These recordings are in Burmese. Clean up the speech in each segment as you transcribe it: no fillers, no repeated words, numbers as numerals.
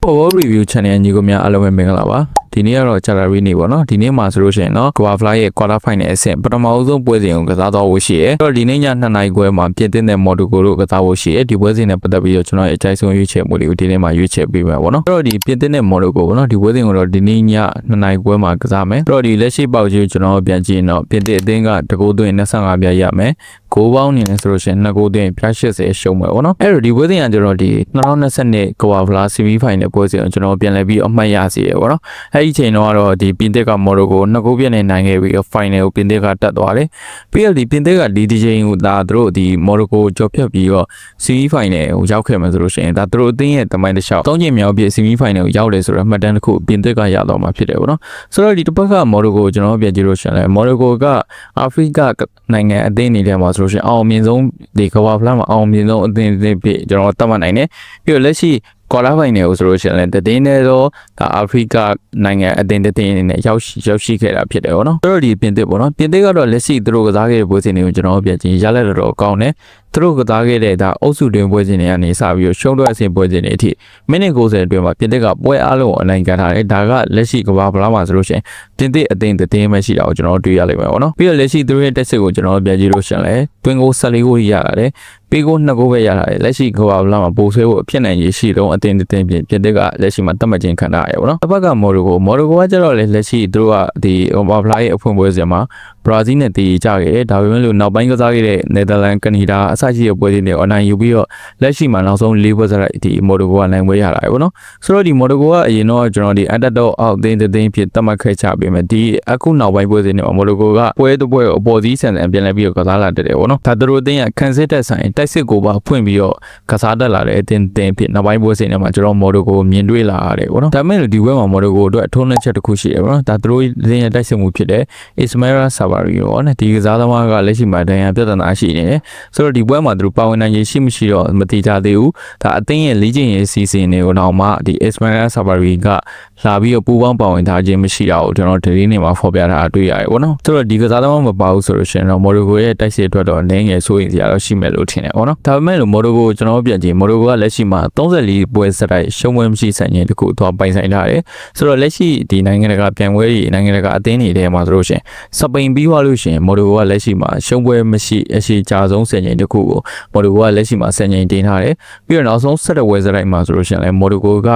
Power Review Channel ညီကိုများအားလုံးပဲမင်္ဂလာပါဒီနေ့ကတော့ January နေ့ပေါ့နော်ဒီနေ့မှာဆိုလို့ရှိရင်တော့ Cover Fly ရဲ့ Quarter Final အဆင့်ပထမဆုံးပွဲစဉ်ကိုကစားသွားဖို့ရှိရဲအဲ့တော့ဒီနေ့ည2နာရီခွဲမှာပြင်သစ်တဲ့ Monaco ကိုကစားဖို့ရှိရဲဒီပွဲစဉ်နဲ့ပတ်သက်ပြီးတော့ကျွန်တော်ရဲ့အကြိုက်ဆုံးရွေးချယ်မှုတွေကိုဒီနေ့မှာရွေးချယ်ပေးမှာပေါ့နော်အဲ့တော့ဒီပြင်သစ်တဲ့ Monaco ပေါ့နော်ဒီပွဲစဉ်ကိုတော့ဒီနေ့ည2နာရီခွဲမှာကစားမယ်အဲ့တော့ဒီလက်ရှိပေါက်ကြီးကိုကျွန်တော်ပြန်ကြည့်ရင်တော့ပြင်သစ်အသင်းကတကိုးသွင်း25ပြရမယ်ကိုးပေါင်းနေလဲဆိုလို့ရှိရင်2ကိုးသွင်းပြ80ရှုံးမယ်ပေါ့နော်အဲ့တော့ဒီပွဲစဉ်ကကျွန်တော်ဒီ2022 Cover Fly Semi Final ပွဲစဉ်ကိုကျွန်တော်ပြန်လည်ပြီးအမှတ်ရစီရပေါ့နော်အဲ့ဒီချိန်တော့ဒီပြင်သစ်ကမော်ရိုကို2ဂိုးပြည့်နဲ့နိုင်ခဲ့ပြီး final ကိုပြင်သစ်ကတက်သွားတယ်ပြီးတော့ဒီပြင်သစ်ကဒီချိန်ကိုဒါသူတို့ဒီမော်ရိုကိုကြော်ဖြတ်ပြီးတော့ semi final ကိုရောက်ခဲ့မှာဆိုလို့ရှိရင်ဒါသူတို့အသင်းရဲ့တမိုင်းတစ်လျှောက်3ချိန်မြောက်ပြည့် semi final ကိုရောက်တယ်ဆိုတော့မှတ်တမ်းတစ်ခုပြင်သစ်ကရတော့မှာဖြစ်တယ်ပေါ့နော်ဆိုတော့ဒီတစ်ပတ်ကမော်ရိုကိုကျွန်တော်ပြန်ကြည့်လို့ရှိရင်မော်ရိုကိုကအာဖရိကနိုင်ငံအသင်းအနေနဲ့မှာဆိုလို့ရှိရင်အောင်မြင်ဆုံးဒီကမ္ဘာဖလားမှာအောင်မြင်ဆုံးအသင်းတွေဖြစ်ကျွန်တော်သတ်မှတ်နိုင်တယ်ပြီးတော့လက်ရှိQuarter Final ကိုဆိုလို့ရှိရင်တည်နေတော့ဒါအာဖရိကနိုင်ငံအသင်းအနေနဲ့ရောက်ရှိခဲ့တာဖြစ်တယ်ပေါ့နော်။ဆိုတော့ဒီပြင်သစ်ပေါ့နော်။ပြင်သစ်ကတော့လက်ရှိသူတို့ကစားခဲ့တဲ့ပွဲစဉ်တွေကိုကျွန်တော်ပြန်ကြည့်ရလက်တော့ကောင်းတယ်။သူတို့ကစားခဲ့တဲ့ဒါအုပ်စုတွင်ပွဲစဉ်တွေကနေစပြီးရှုံးတော့အဆင့်ပွဲစဉ်တွေအထိမိနစ်90အတွင်းမှာပြင်သစ်ကပွဲအားလုံးကိုအနိုင်ခံထားတယ်။ဒါကလက်ရှိကမ္ဘာဖလားမှာဆိုလို့ရှိရင်ပြင်သစ်အသင်းပဲရှိတာကိုကျွန်တော်တွေ့ရလိမ့်မယ်ပေါ့နော်။ပြီးတော့လက်ရှိသူတို့ရဲ့တက်စစ်ကိုကျွန်တော်ပြန်ကြည့်လို့ရှိရင်လည်းတွင်ကို14ဂိုးရလာတယ်။ပေးကို2ဂိုးပဲရလာတယ်။လက်ရှိကမ္ဘာဖလားမှာပိုဆွဲဖို့အဖြစ်နိုင်ရရှိတော့အသင်းပြင်သစ်ကလက်ရှိမှာတတ်မှတ်ခြင်းခံထားရတယ်ပေါ့နော်။တစ်ဖက်ကမော်ရိုကိုကကျတော့လေလက်ရှိသူတို့ကဒီဘာဖလားရဲ့အဖွင့်ပွဲစဉ်မှာဘရာဇီးနဲ့တည်ကြခဲ့တယ်။ဒါပေမဲ့လို့နောက်ပိုင်းကစားခဲ့တဲ့နယ်သာလန်ကနေဒါအစရှိတဲ့ပွဲတွေနဲ့အနိုင်ယူပြီးတော့လက်ရှိမှာနောက်ဆုံး၄ပွဲစရိုက်ဒီမော်ရိုကိုကနိုင်ပွဲရလာတယ်ပေါ့နော်။ဆိုတော့ဒီမော်ရိုကိုကအရင်တော့ကျွန်တော်ဒီအတက်တော့အောက်သိန်းဖြစ်တတ်မှတ်ခဲ့ချပေးမယ်။ဒီအခုနောက်ပိုင်းပွဲစဉ်တွေမှာမော်ရိုကိုကပွဲတစ်ပွဲကိုအပေါ်စီးဆန်ပြန်လဲပြီးတော့ကစားလာတယ်ပေါ့နော်။ဒါသူတို့အသင်းကခံစစ်တက်ဆိုင်တိုက်စစ်ကိုပါဖွင့်ပြီးတော့ကစားတက်လာတဲ့အသင်းဖြစ်နောက်ပိုင်းပွဲစဉ်တွေမှာကျွန်တော်မော်ရိုကိုမြင်တွေ့လာရတယ်ပေါ့နော်ဒါပေမဲ့ဒီဘက်မှာမော်ရိုကိုအတွက်အထုံးနဲ့ချက်တစ်ခုရှိတယ်ပေါ့နော်ဒါသူတို့လင်းရတိုက်စစ်မှုဖြစ်တဲ့ Ismaila Sabari ပေါ့နော်ဒီကစားသမားကလက်ရှိမှာဒဏ်ရာပြဿနာရှိနေတယ်ဆိုတော့ဒီပွဲမှာသူတို့ပါဝင်နိုင်ရရှိမရှိတော့မတိကျသေးဘူးဒါအသင်းရဲ့လေ့ကျင့်ရေးစီစဉ်တွေကိုတော့မှဒီ Ismaila Sabari ကလာပြီးတော့ပူပေါင်းပါဝင်ထားခြင်းမရှိတာကိုကျွန်တော်ဒီနေ့မှာဖော်ပြထားတွေ့ရတယ်ပေါ့နော်ဆိုတော့ဒီကစားသမားမပါဘူးဆိုလို့ရှိရင်တော့မော်ရိုကိုရဲ့တိုက်စစ်အတွက်တော့အနည်းငယ်စိုးရိမ်စရာတော့ရှိမယ်လို့ထင်တယ်ပေါ့နော်ဒါပေမဲ့လို့မော်ရိုကိုကျွန်တော်ပြန်ကြည့်မော်ရိုကိုကလက်ရှိမှာ34ပွဲစတိုက်ရှုံးပွဲမရှိဆိုင်ခြင်းတခုသွားပိုင်ဆိုင်ထားတယ်ဆိုတော့လက်ရှိဒီနိုင်ငံတကာပြန်ပွဲတွေနိုင်ငံတကာအသင်းတွေထဲမှာဆိုလို့ရှိရင်စပိန်ပြီးသွားလို့ရှိရင်မော်ရိုကိုကလက်ရှိမှာရှုံးပွဲမရှိအရှိကြာဆုံးဆယ်ခြင်းတခုကိုမော်ရိုကိုကလက်ရှိမှာဆယ်ခြင်းတင်ထားတယ်ပြီးတော့နောက်ဆုံး17ပွဲစတိုက်မှာဆိုလို့ရှိရင်လည်းမော်ရိုကိုက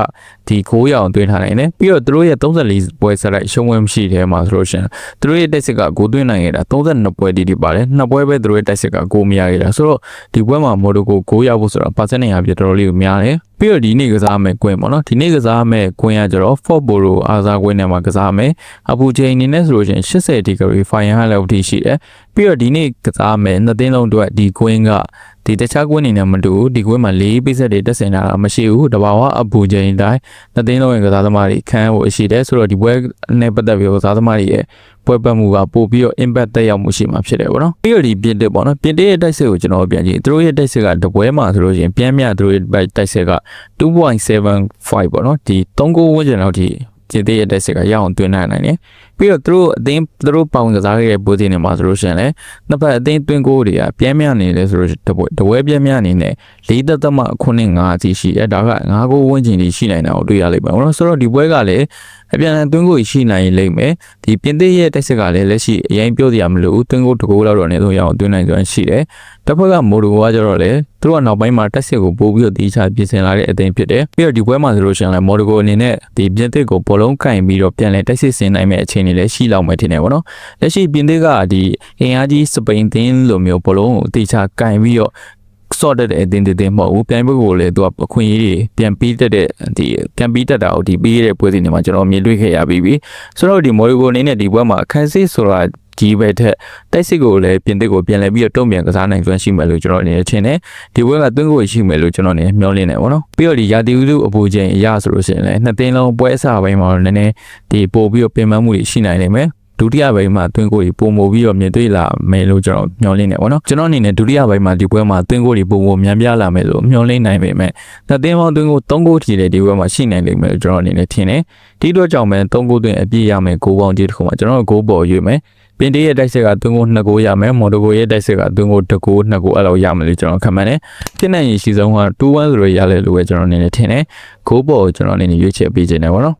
ဒီ9ရောင်သွင်းထားနိုင်တယ်ပြီးတော့သူတို့ရဲ့34ပွဲစတိုက်ရှုံးပွဲမရှိတဲ့မှာဆိုလို့ရှိရင်သူတို့ရဲ့တက်စစ်ကဂိုးသွင်းနိုင်ခဲ့တာ32ပွဲတိတိပါတယ်2ပွဲပဲသူတို့ရဲ့တက်စစ်ကဂိုးမရခဲ့တာဆိုတော့ဒီပွဲမှာမော်ရိုကိုဂိုးရဖို့ဆိုတာပါစက်နေရပြတော်တော်လေးကိုများတယ်ပြီးတော့ဒီနေ့ကစားမယ်ကွင်းပေါ့နော်ဒီနေ့ကစားမယ်ကွင်းကကျတော့ Fort Boro အားစားကွင်းထဲမှာကစားမယ်အပူချိန်အနေနဲ့ဆိုလို့ရှိရင်80 degree Fahrenheit လောက်ထိရှိတယ်ပြီးတော့ဒီနေ့ကစားမယ်နှစ်သိန်းလုံးအတွက်ဒီကွင်းကဒီတခြားကွင်းနေနဲ့မတူဒီကွင်းမှာ၄ပိဆက်တွေတက်ဆင်လာတာမရှိဘူးတဘာဝအပူချိန်တိုင်းနှစ်သိန်းလုံးရဲ့ကစားသမားတွေခန်းဖို့ရှိတယ်ဆိုတော့ဒီပွဲနဲ့ပတ်သက်ပြီးကစားသမားတွေရဲ့ပွဲပတ်မှုကပို့ပြီးတော့ impact တက်ရောက်မှုရှိမှာဖြစ်တယ်ပေါ့နော်ပြီးတော့ဒီပြင်သစ်ပေါ့နော်ပြင်သစ်ရဲ့တိုက်စစ်ကိုကျွန်တော်ပြန်ကြည့်သူတို့ရဲ့တိုက်စစ်ကတပွဲမှာဆိုလို့ရှိရင်ပြန်မြသူတို့ရဲ့တိုက်စစ်က 2.75 ပေါ့နော်ဒီ3ဂိုးဝန်းကျင်လောက်ထိပြင်သစ်ရဲ့တိုက်စစ်ကရအောင်တွင်းနိုင်တယ်ပြီးတော့သူတို့ပေါင်ကစားခဲ့တဲ့ပွဲစဉ်တွေမှာဆိုလို့ရှိရင်လည်းနှစ်ဖက်အသင်းတွင်းကိုတွေကပြန်မြနေတယ်ဆိုလို့တပွဲပြန်မြအနေနဲ့4.95အထိရှိတယ်ဒါက5ဂိုးဝန်းကျင်ထိရှိနိုင်တာကိုတွေ့ရလိမ့်မယ်နော်ဆိုတော့ဒီပွဲကလည်းအပြန်အသွင်းကိုရှိနိုင်လိမ့်မယ်ဒီပြင်သစ်ရဲ့တိုက်စစ်ကလည်းလက်ရှိအရင်ပြောစရာမလိုဘူးသွင်းကိုတကိုးလောက်တော့နေတော့ရအောင်သွင်းနိုင်စွမ်းရှိတယ်တစ်ဖက်ကမိုရိုကိုကကျတော့လေသူတို့ကနောက်ပိုင်းမှာတိုက်စစ်ကိုပို့ပြီးတော့တီးချပြင်ဆင်လာတဲ့အသင်းဖြစ်တယ်ပြီးတော့ဒီပွဲမှာဆိုလို့ရှိရင်လည်းမိုရိုကိုအနေနဲ့ဒီပြင်သစ်ကိုဘောလုံးကင်ပြီးတော့ပြန်လဲတိုက်စစ်ဆင်နိုင်မဲ့အခြေအနေလည်းရှိလောက်မယ်ထင်တယ်ပေါ့နော်လက်ရှိပြင်သစ်ကဒီအင်အားကြီးစပိန်သင်းလိုမျိုးဘောလုံးကိုတီးချကင်ပြီးတော့စော့တဲ့အသင်းတွေမဟုတ်ဘူးပြန်ပွဲကိုလည်းသူကအခွင့်အရေးတွေပြန်ပြီးတက်တဲ့ဒီပြန်ပြီးတက်တာကိုဒီပြီးတဲ့ပွဲစဉ်တွေမှာကျွန်တော်မြင်တွေ့ခဲ့ရပြီးပြီဆိုတော့ဒီမော်ရီကိုအနေနဲ့ဒီပွဲမှာအခန်းစစ်ဆိုတာကြီးပဲတဲ့တိုက်စစ်ကိုလည်းပြင်သစ်ကိုပြန်လဲပြီးတော့တုံ့ပြန်ကစားနိုင်စွမ်းရှိမယ်လို့ကျွန်တော်အနေနဲ့ထင်တယ်ဒီပွဲကသွင်းကိုရှိမယ်လို့ကျွန်တော်အနေနဲ့မျှော်လင့်နေပါတော့ပြီးတော့ဒီရာသီဥတုအပူချိန်အရဆိုလို့ရှိရင်လည်းနှစ်သိန်းလုံးပွဲအစပိုင်းမှာတော့နည်းနည်းဒီပို့ပြီးတော့ပြင်ပန်းမှုတွေရှိနိုင်နေမယ်ဒုတိယပိုင်းမှာသွင်းကိုတွေပုံမို့ပြီးတော့မြင်တွေ့လာမယ်လို့ကျွန်တော်မျှော်လင့်နေပါတော့ကျွန်တော်အနေနဲ့ဒုတိယပိုင်းမှာဒီပွဲမှာသွင်းကိုတွေပုံမို့မြန်ပြလာမယ်လို့မျှော်လင့်နိုင်ပေမဲ့နှစ်သိန်းပေါင်းသွင်းကို3ဂိုးထိတဲ့ဒီပွဲမှာရှိနိုင်လိမ့်မယ်လို့ကျွန်တော်အနေနဲ့ထင်တယ်ဒီတော့ကြောင့်ပဲ3ဂိုးသွင်းအပြည့်ရမယ်ဂိုးပေါင်းကြီးတစ်ခုမှာကျွန်တော်ဂိုးပေါ်ရွေးမယ် ပင်တေးရဲ့တိုက်ဆက်ကသွင်းကို2ကိုရမယ်မော်ဒကိုရဲ့တိုက်ဆက်ကသွင်းကို1ကို2ကိုအဲ့လိုရမယ်လို့ကျွန်တော်ခန့်မှန်းတယ်ဖြစ်နိုင်ရင်ရှိဆုံးက2-1ဆိုရရလဲလို့ပဲကျွန်တော်အနေနဲ့ထင်တယ်ဂိုးပေါ်ကိုကျွန်တော်အနေနဲ့ရွေးချယ်ပေးခြင်းတယ်ပေါ့နော်